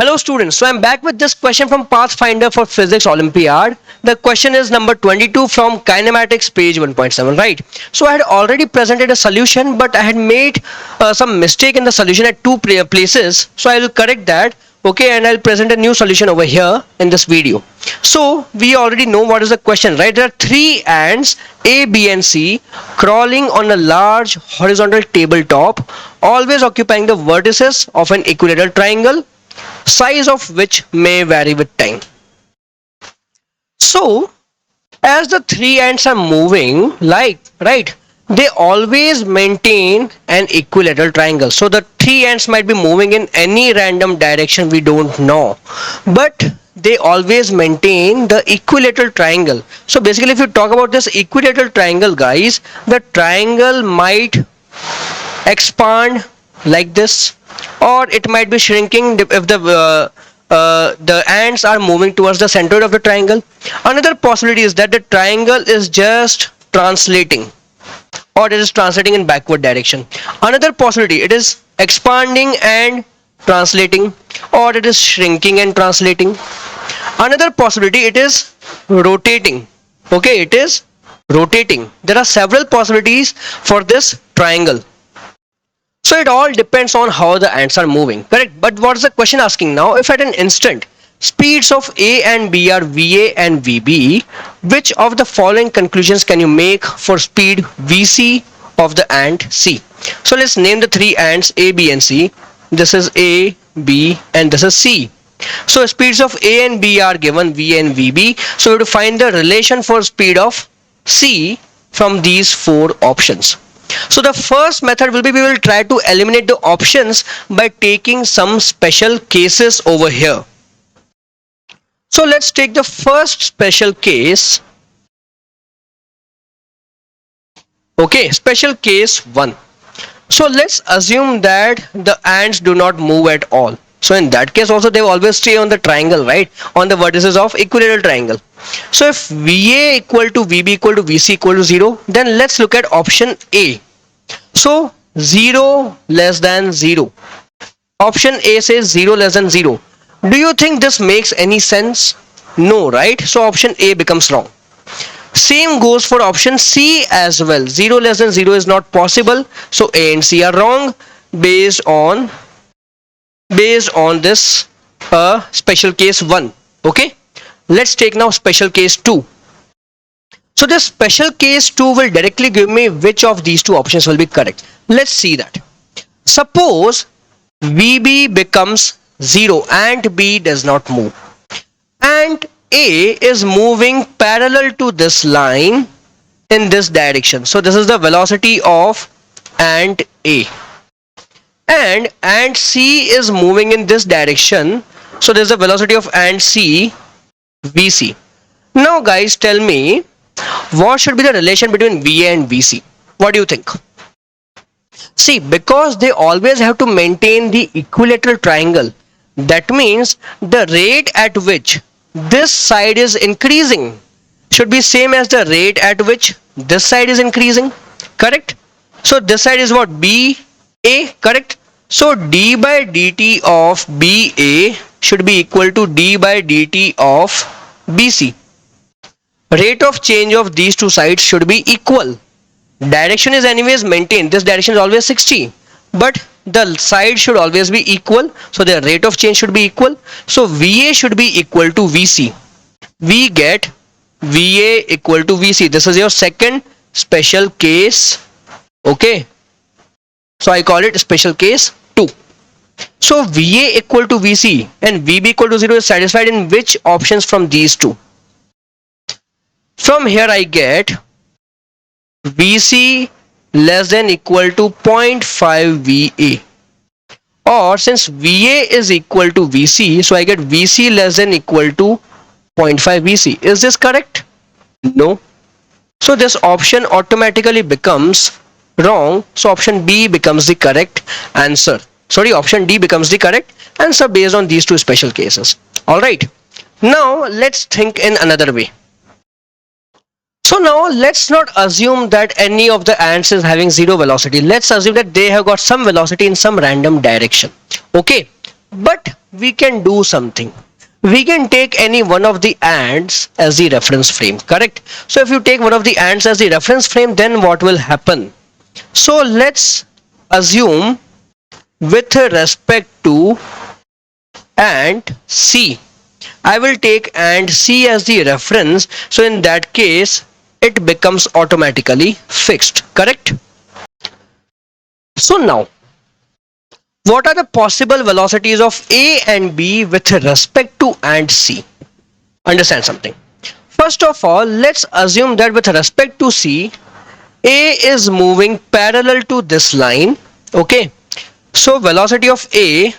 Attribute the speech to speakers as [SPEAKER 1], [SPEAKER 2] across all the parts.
[SPEAKER 1] Hello students, so I'm back with this question from Pathfinder for Physics Olympiad. The question is number 22 from Kinematics page 1.7, right? So I had already presented a solution, but I had made some mistake in the solution at two places. So I will correct that, okay, and I'll present a new solution over here in this video. So we already know what is the question, right? There are three ants, A, B and C, crawling on a large horizontal tabletop, always occupying the vertices of an equilateral triangle, size of which may vary with time. So as the three ants are moving, right, they always maintain an equilateral triangle. So the three ants might be moving in any random direction, we don't know, but they always maintain the equilateral triangle. So basically, if you talk about this equilateral triangle, guys, the triangle might expand like this, or it might be shrinking if the ants are moving towards the center of the triangle. Another possibility is that the triangle is just translating, or it is translating in backward direction. Another possibility, it is expanding and translating, or it is shrinking and translating. Another possibility, it is rotating. Okay, it is rotating. There are several possibilities for this triangle. So it all depends on how the ants are moving, correct? But what is the question asking now? If at an instant speeds of A and B are VA and VB, which of the following conclusions can you make for speed VC of the ant C? So let's name the three ants A, B and C. This is A, B and this is C. So speeds of A and B are given, VA and VB. So we have to find the relation for speed of C from these four options. So the first method will be, we will try to eliminate the options by taking some special cases over here. So let's take the first special case. Okay, special case 1. So let's assume that the ants do not move at all. So in that case also they always stay on the triangle, right? On the vertices of equilateral triangle. So if VA equal to VB equal to VC equal to 0, then let's look at option A. So 0 less than 0. Option A says 0 less than 0. Do you think this makes any sense? No, right? So option A becomes wrong. Same goes for option C as well. 0 less than 0 is not possible. So A and C are wrong based on this special case 1. Okay, let's take now special case 2. So this special case 2 will directly give me which of these two options will be correct. Let's see that. Suppose VB becomes 0 and B does not move, and A is moving parallel to this line in this direction. So this is the velocity of ant A, and ant C is moving in this direction. So there's the velocity of ant C, VC. Now guys, tell me, what should be the relation between VA and VC? What do you think? See, because they always have to maintain the equilateral triangle, that means the rate at which this side is increasing should be same as the rate at which this side is increasing, correct? So this side is what? BA, correct? So d by dt of BA should be equal to d by dt of BC. Rate of change of these two sides should be equal. Direction is anyways maintained. This direction is always 60, but the side should always be equal. So the rate of change should be equal. So VA should be equal to VC. We get VA equal to VC. This is your second special case. Okay, so I call it special case 2. So VA equal to VC and VB equal to 0 is satisfied in which options from these two? From here I get VC less than equal to 0.5 VA, or since VA is equal to VC, so I get VC less than equal to 0.5 VC. Is this correct? No. So this option automatically becomes wrong. So option B becomes the correct answer. Sorry, option D becomes the correct answer based on these two special cases. Alright, now let's think in another way. So now let's not assume that any of the ants is having 0 velocity. Let's assume that they have got some velocity in some random direction. Okay, but we can do something. We can take any one of the ants as the reference frame, correct? So if you take one of the ants as the reference frame, then what will happen? So let's assume with respect to ant C, I will take ant C as the reference. So in that case, it becomes automatically fixed, correct? So now, what are the possible velocities of A and B with respect to ant C? Understand something. First of all, let's assume that with respect to C, A is moving parallel to this line. Okay. So velocity of A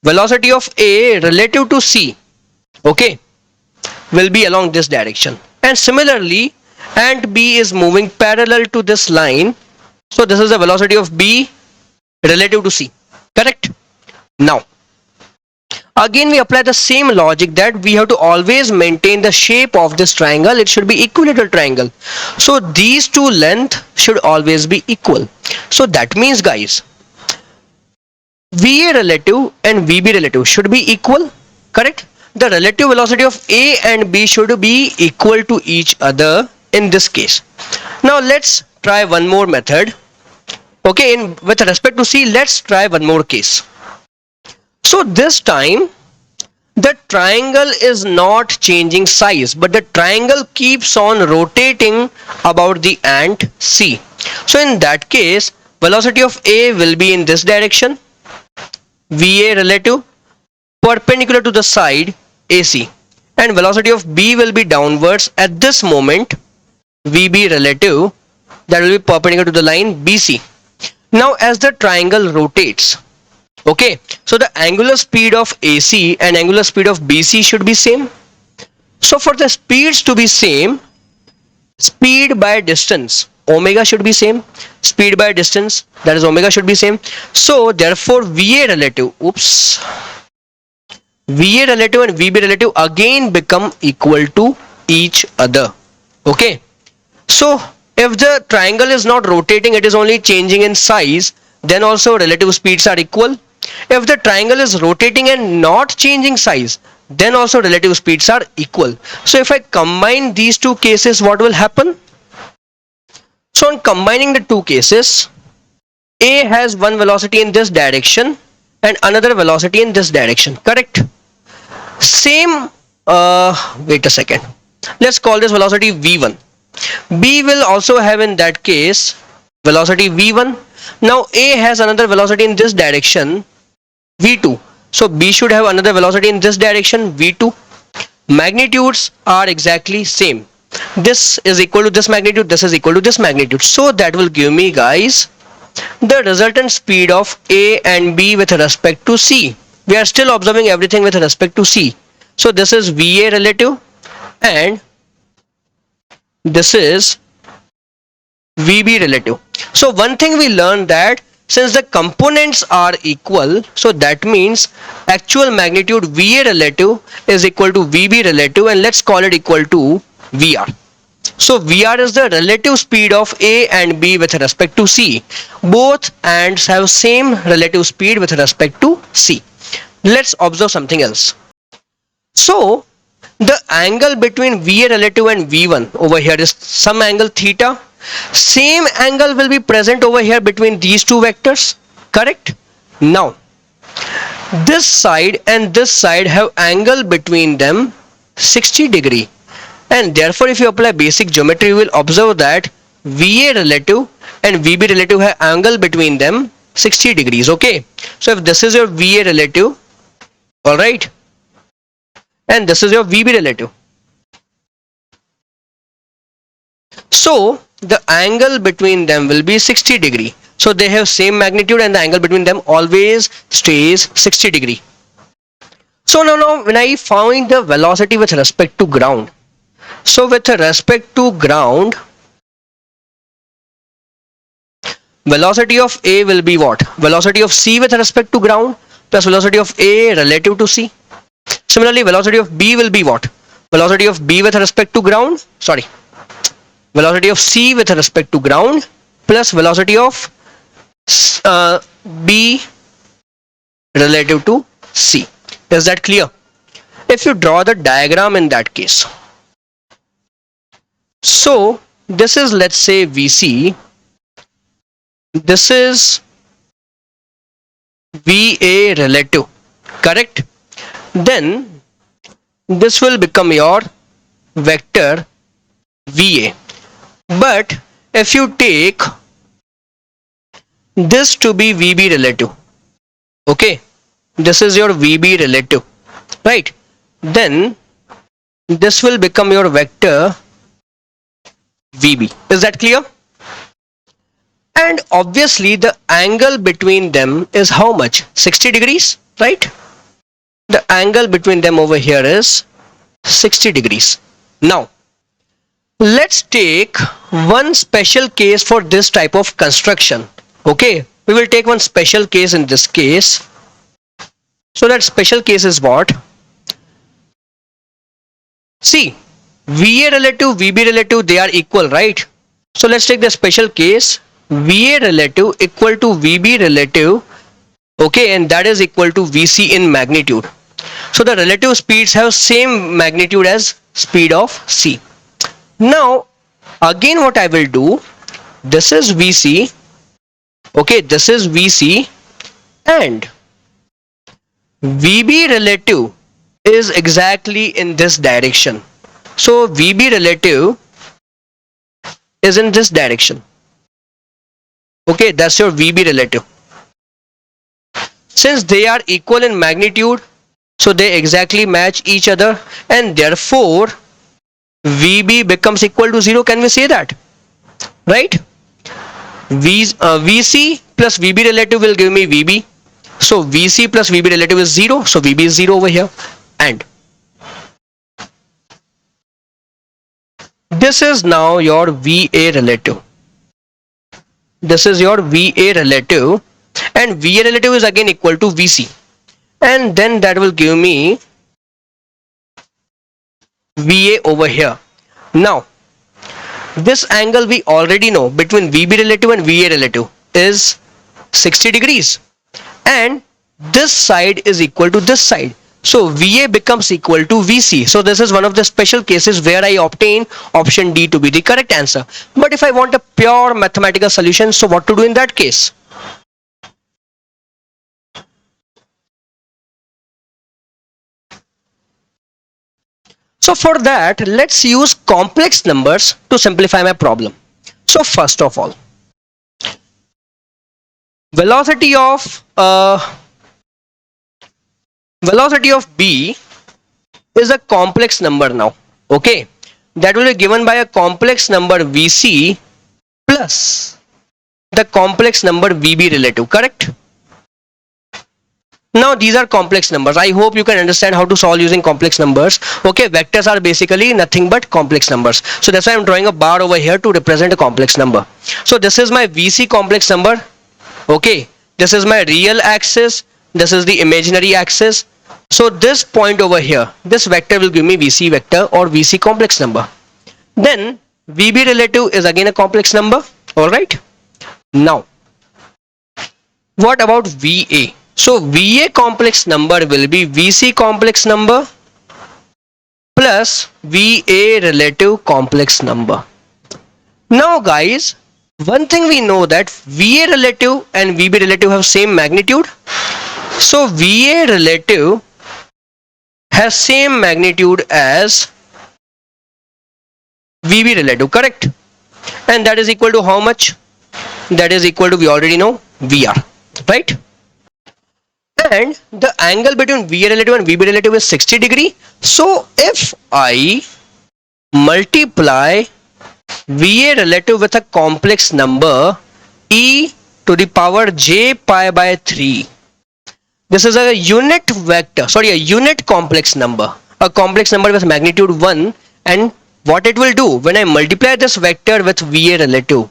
[SPEAKER 1] relative to C, okay, will be along this direction. And similarly, ant B is moving parallel to this line. So this is the velocity of B relative to C, correct? Now, again we apply the same logic that we have to always maintain the shape of this triangle. It should be equilateral triangle. So these two lengths should always be equal. So that means, guys, VA relative and VB relative should be equal, correct? The relative velocity of A and B should be equal to each other in this case. Now let's try one more method. Okay, with respect to C, let's try one more case. So this time the triangle is not changing size, but the triangle keeps on rotating about the ant C. So in that case, velocity of A will be in this direction, VA relative, perpendicular to the side AC, and velocity of B will be downwards at this moment, VB relative, that will be perpendicular to the line BC. Now as the triangle rotates, okay, so the angular speed of AC and angular speed of BC should be same. So for the speeds to be same, speed by distance, omega should be same. Speed by distance, that is omega, should be same. So therefore VA relative and VB relative again become equal to each other. Okay, so if the triangle is not rotating, it is only changing in size, then also relative speeds are equal. If the triangle is rotating and not changing size, then also relative speeds are equal. So if I combine these two cases, what will happen? So on combining the two cases, A has one velocity in this direction and another velocity in this direction, correct? Same, wait a second, let's call this velocity V1. B will also have in that case velocity V1. Now A has another velocity in this direction, V2. So B should have another velocity in this direction, V2. Magnitudes are exactly same. This is equal to this magnitude, this is equal to this magnitude. So that will give me, guys, the resultant speed of A and B with respect to C. We are still observing everything with respect to C. So this is VA relative and this is VB relative. So one thing we learned that since the components are equal, so that means actual magnitude VA relative is equal to VB relative, and let's call it equal to VR. So VR is the relative speed of A and B with respect to C. Both ants have same relative speed with respect to C. Let's observe something else. So the angle between VA relative and V1 over here is some angle theta. Same angle will be present over here between these two vectors, correct? Now this side and this side have angle between them 60 degree, and therefore if you apply basic geometry, you will observe that VA relative and VB relative have angle between them 60 degrees. Okay, so if this is your VA relative, all right, and this is your VB relative, so the angle between them will be 60 degree. So they have same magnitude and the angle between them always stays 60 degree. So now when I find the velocity with respect to ground, so with respect to ground, velocity of A will be what? Velocity of C with respect to ground plus velocity of A relative to C. Similarly, velocity of B will be what? Velocity of B with respect to ground, sorry, velocity of C with respect to ground plus velocity of B relative to C. Is that clear? If you draw the diagram in that case, so this is, let's say, VC, this is VA relative, correct? Then this will become your vector VA. But if you take this to be VB relative, okay, this is your VB relative, right? Then this will become your vector VB. Is that clear? And obviously the angle between them is how much? 60 degrees, right? The angle between them over here is 60 degrees. Now let's take one special case for this type of construction. Okay, we will take one special case in this case. So that special case is what? See, VA relative, VB relative, they are equal, right? So let's take the special case, VA relative equal to VB relative, okay, and that is equal to VC in magnitude. So the relative speeds have same magnitude as speed of C. Now again what I will do, this is VC, okay, this is VC, and VB relative is exactly in this direction. So VB relative is in this direction. Okay, that's your VB relative. Since they are equal in magnitude, so they exactly match each other, and therefore VB becomes equal to 0. Can we say that? Right? VC plus VB relative will give me VB. So VC plus VB relative is 0. So VB is 0 over here. And this is now your VA relative. This is your VA relative. And VA relative is again equal to VC. And then that will give me VA over here. Now, this angle we already know between VB relative and VA relative is 60 degrees. And this side is equal to this side. So VA becomes equal to VC. So this is one of the special cases where I obtain option D to be the correct answer. But if I want a pure mathematical solution, so what to do in that case? So for that, let's use complex numbers to simplify my problem. So first of all, velocity of B is a complex number now. Okay, that will be given by a complex number VC plus the complex number VB relative, correct? Now these are complex numbers. I hope you can understand how to solve using complex numbers. Okay, vectors are basically nothing but complex numbers. So that's why I'm drawing a bar over here to represent a complex number. So this is my VC complex number. Okay, this is my real axis. This is the imaginary axis. So this point over here, this vector will give me VC vector or VC complex number. Then VB relative is again a complex number. Alright. Now, what about VA? So VA complex number will be VC complex number plus VA relative complex number. Now guys, one thing we know that VA relative and VB relative have same magnitude. So VA relative has same magnitude as VB relative, correct? And that is equal to how much? That is equal to, we already know, VR, right? And the angle between VA relative and VB relative is 60 degree. So if I multiply VA relative with a complex number e to the power j pi by 3, this is a unit vector, sorry, a unit complex number, a complex number with magnitude 1. And what it will do when I multiply this vector with VA relative,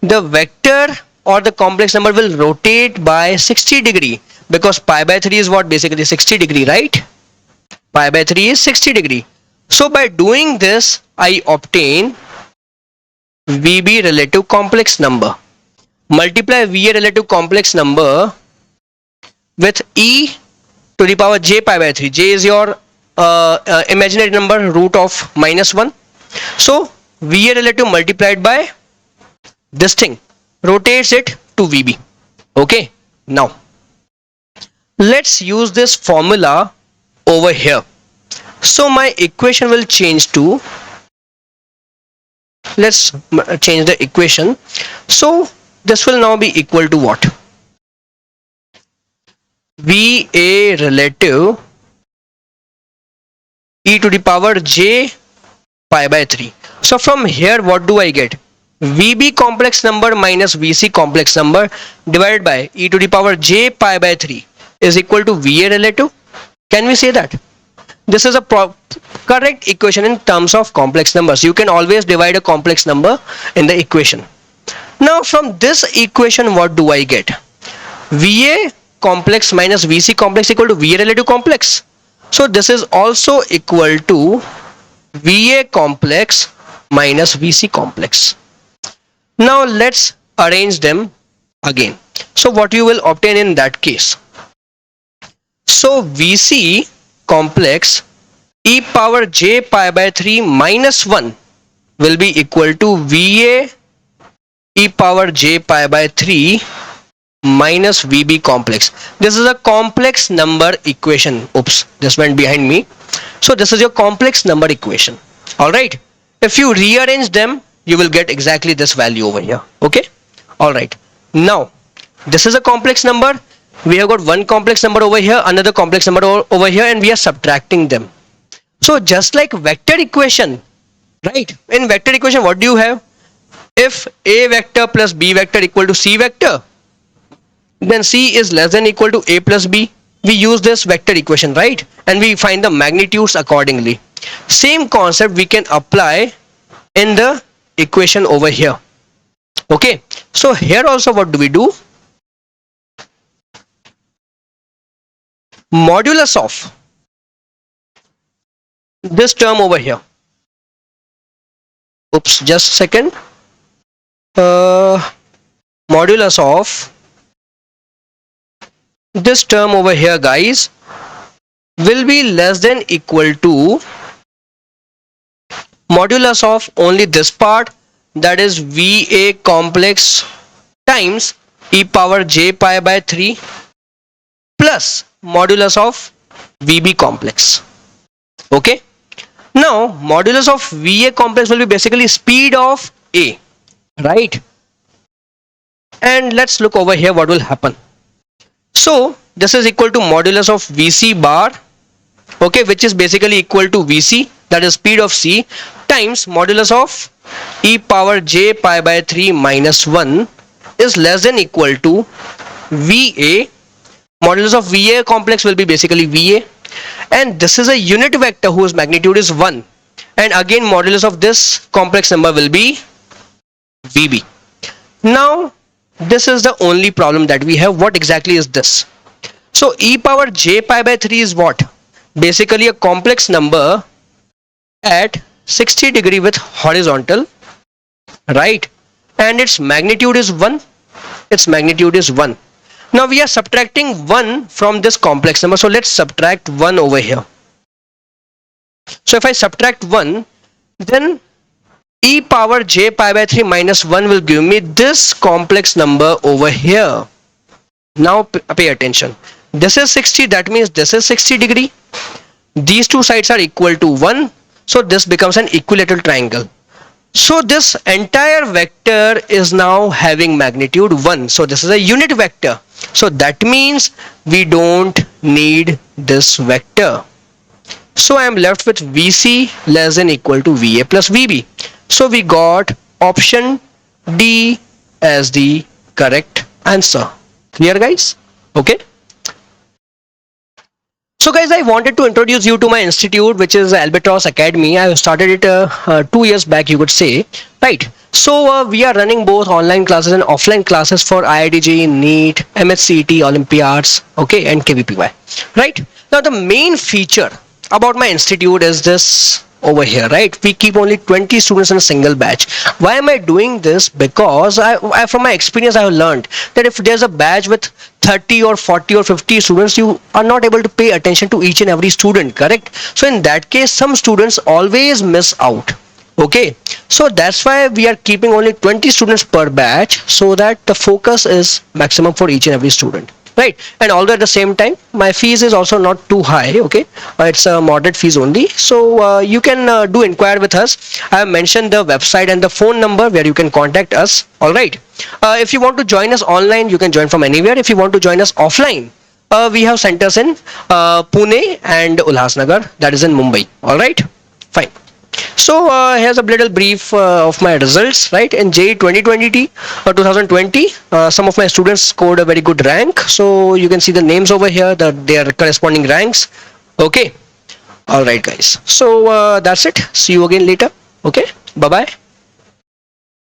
[SPEAKER 1] the vector or the complex number will rotate by 60 degree, because pi by 3 is what? Basically 60 degree, right? Pi by 3 is 60 degree. So by doing this, I obtain VB relative complex number. multiply VA relative complex number with e to the power j pi by 3. J is your imaginary number, root of -1. So VA relative multiplied by this thing rotates it to VB. Okay, now let's use this formula over here. So my equation will change to, let's change the equation. So this will now be equal to what? VA relative e to the power j pi by 3. So from here what do I get? VB complex number minus VC complex number divided by e to the power j pi by 3 is equal to VA relative. Can we say that? This is a correct equation in terms of complex numbers. You can always divide a complex number in the equation. Now from this equation what do I get? VA complex minus VC complex equal to VA relative complex. So this is also equal to VA complex minus VC complex. Now let's arrange them again. So what you will obtain in that case? So VC complex e power j pi by 3 minus 1 will be equal to VA e power j pi by 3 minus VB complex. This is a complex number equation. Oops, this went behind me. So this is your complex number equation. Alright, if you rearrange them, you will get exactly this value over here. Okay, alright. Now this is a complex number. We have got one complex number over here, another complex number over here, and we are subtracting them. So just like vector equation, right? In vector equation, what do you have? If A vector plus B vector equal to C vector, then C is less than equal to A plus B. We use this vector equation, right? And we find the magnitudes accordingly. Same concept we can apply in the equation over here. Okay, so here also what do we do? Modulus of this term over here. Oops, just a second. Modulus of this term over here, guys, will be less than equal to modulus of only this part, that is VA complex times e power j pi by 3 plus modulus of VB complex. Okay, now modulus of VA complex will be basically speed of A, right? And let's look over here what will happen. So this is equal to modulus of VC bar, okay, which is basically equal to VC, that is speed of C, times modulus of e power j pi by 3 minus 1 is less than equal to VA. Modulus of VA complex will be basically VA, and this is a unit vector whose magnitude is 1, and again modulus of this complex number will be VB. Now this is the only problem that we have. What exactly is this? So e power j pi by 3 is what? Basically a complex number at 60 degree with horizontal, right? And its magnitude is 1. Its magnitude is 1. Now we are subtracting 1 from this complex number. So let's subtract 1 over here. So if I subtract 1, then e power j pi by 3 minus 1 will give me this complex number over here. Now pay attention. This is 60, that means this is 60 degree. These two sides are equal to 1. So this becomes an equilateral triangle. So this entire vector is now having magnitude 1. So this is a unit vector. So that means we don't need this vector. So I am left with VC less than equal to VA plus VB. So we got option D as the correct answer. Clear, guys? Okay. So guys, I wanted to introduce you to my institute, which is Albatross Academy. I started it 2 years back, you could say, right? So we are running both online classes and offline classes for IIT, NEET, MHCET, Olympiads, okay, and KVPY, right? Now the main feature about my institute is this over here, right? We keep only 20 students in a single batch. Why am I doing this? Because I from my experience, I have learned that if there's a batch with 30 or 40 or 50 students, you are not able to pay attention to each and every student, correct? So in that case, some students always miss out. Okay, so that's why we are keeping only 20 students per batch, so that the focus is maximum for each and every student, right? And although at the same time my fees is also not too high, okay, it's a moderate fees only. So you can do inquire with us. I have mentioned the website and the phone number where you can contact us. All right, if you want to join us online, you can join from anywhere. If you want to join us offline, we have centers in Pune and Ulhasnagar, that is in Mumbai. All right, fine. So here's a little brief of my results, right? In JEE 2020, some of my students scored a very good rank. So you can see the names over here, their corresponding ranks. Okay. All right, guys. So that's it. See you again later. Okay. Bye-bye.